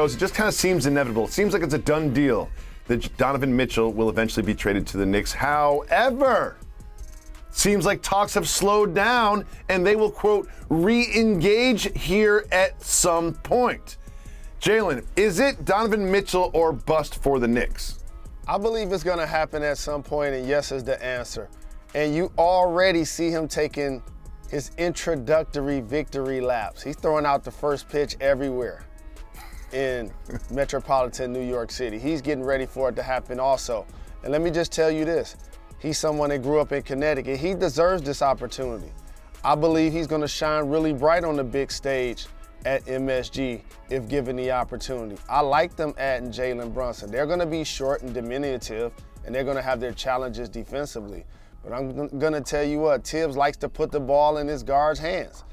It just kind of seems inevitable. It seems like it's a done deal that Donovan Mitchell will eventually be traded to the Knicks. However, seems like talks have slowed down and they will, quote, re-engage here at some point. Jalen, is it Donovan Mitchell or bust for the Knicks? I believe it's going to happen at some point, and yes is the answer. And you already see him taking his introductory victory laps. He's throwing out the first pitch everywhere in metropolitan New York City. He's getting ready for it to happen also. And let me just tell you this. He's someone that grew up in Connecticut. He deserves this opportunity. I believe he's going to shine really bright on the big stage at MSG if given the opportunity. I like them adding Jalen Brunson. They're going to be short and diminutive, and they're going to have their challenges defensively. But I'm going to tell you what, Tibbs likes to put the ball in his guards' hands.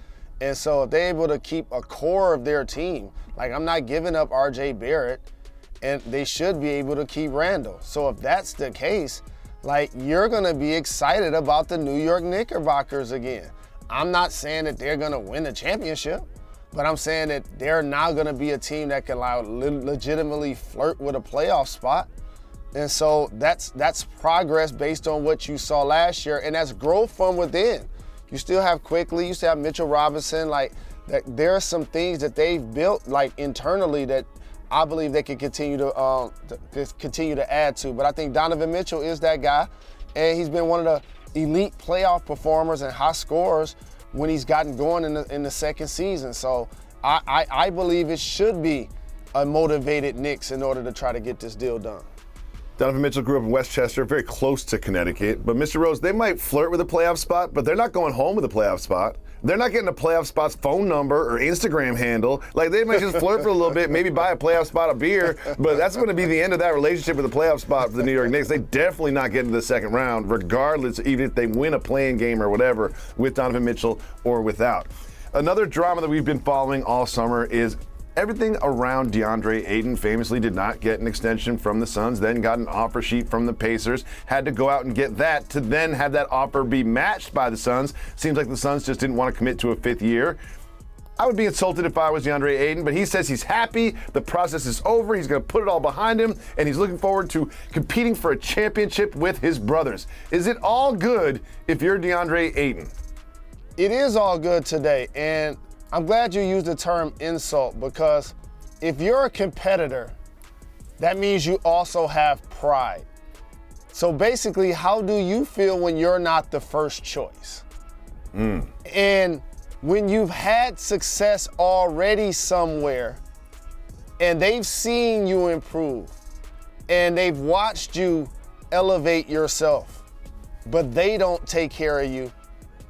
And so if they're able to keep a core of their team, like I'm not giving up R.J. Barrett, and they should be able to keep Randall. So if that's the case, like you're going to be excited about the New York Knickerbockers again. I'm not saying that they're going to win the championship, but I'm saying that they're now going to be a team that can legitimately flirt with a playoff spot. And so that's progress based on what you saw last year, and that's growth from within. You still have Quickly, you still have Mitchell Robinson. Like there are some things that they've built like internally that I believe they can continue to add to. But I think Donovan Mitchell is that guy, and he's been one of the elite playoff performers and high scorers when he's gotten going in the second season. So I believe it should be a motivated Knicks in order to try to get this deal done. Donovan Mitchell grew up in Westchester, very close to Connecticut. But Mr. Rose, they might flirt with a playoff spot, but they're not going home with a playoff spot. They're not getting a playoff spot's phone number or Instagram handle. Like, they might just flirt for a little bit, maybe buy a playoff spot of beer, but that's going to be the end of that relationship with the playoff spot for the New York Knicks. They definitely not get into the second round, regardless, even if they win a play-in game or whatever, with Donovan Mitchell or without. Another drama that we've been following all summer is everything around Deandre Ayton. Famously did not get an extension from the Suns, then got an offer sheet from the Pacers, had to go out and get that to then have that offer be matched by the Suns. Seems like the Suns just didn't want to commit to a fifth year. I would be insulted if I was DeAndre Ayton, but he says he's happy, the process is over, he's going to put it all behind him, and he's looking forward to competing for a championship with his brothers. Is it all good if you're DeAndre Ayton? It is all good today, and I'm glad you used the term insult, because if you're a competitor, that means you also have pride. So basically, how do you feel when you're not the first choice? And when you've had success already somewhere and they've seen you improve and they've watched you elevate yourself, but they don't take care of you,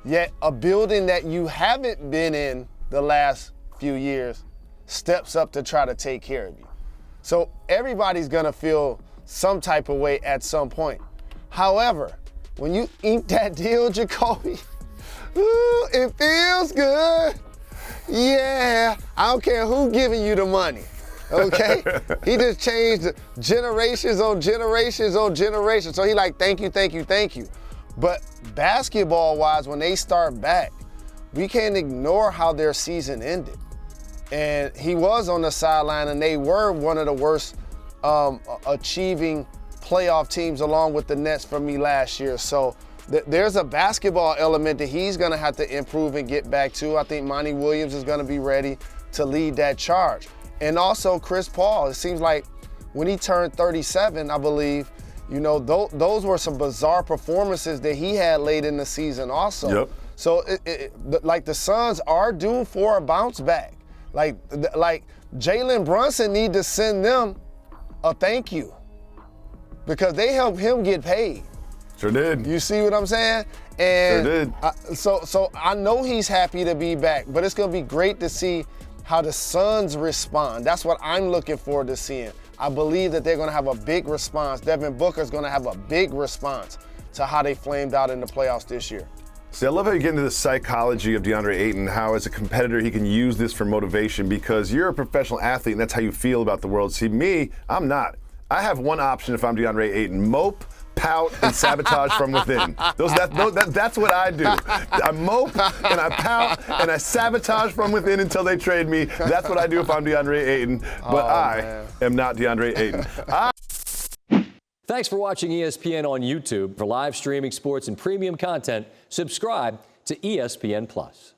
yet a building that you haven't been in the last few years steps up to try to take care of you. So everybody's gonna feel some type of way at some point. However, when you ink that deal, Jacoby, ooh, it feels good. Yeah, I don't care who giving you the money, okay? He just changed generations on generations on generations. So he like, thank you, thank you, thank you. But basketball-wise, when they start back, we can't ignore how their season ended. And he was on the sideline, and they were one of the worst achieving playoff teams along with the Nets for me last year. So there's a basketball element that he's gonna have to improve and get back to. I think Monty Williams is gonna be ready to lead that charge. And also Chris Paul, it seems like when he turned 37, I believe, you know, those were some bizarre performances that he had late in the season also. Yep. So, like the Suns are due for a bounce back. Like Jalen Brunson need to send them a thank you because they helped him get paid. Sure did. You see what I'm saying? And sure did. So I know he's happy to be back, but it's going to be great to see how the Suns respond. That's what I'm looking forward to seeing. I believe that they're going to have a big response. Devin Booker's going to have a big response to how they flamed out in the playoffs this year. See, I love how you get into the psychology of DeAndre Ayton, how as a competitor he can use this for motivation because you're a professional athlete and that's how you feel about the world. See, me, I'm not. I have one option if I'm DeAndre Ayton: mope, pout, and sabotage from within. That's what I do. I mope and I pout and I sabotage from within until they trade me. That's what I do if I'm DeAndre Ayton. But I am not DeAndre Ayton. Thanks for watching ESPN on YouTube. For live streaming sports and premium content, subscribe to ESPN+.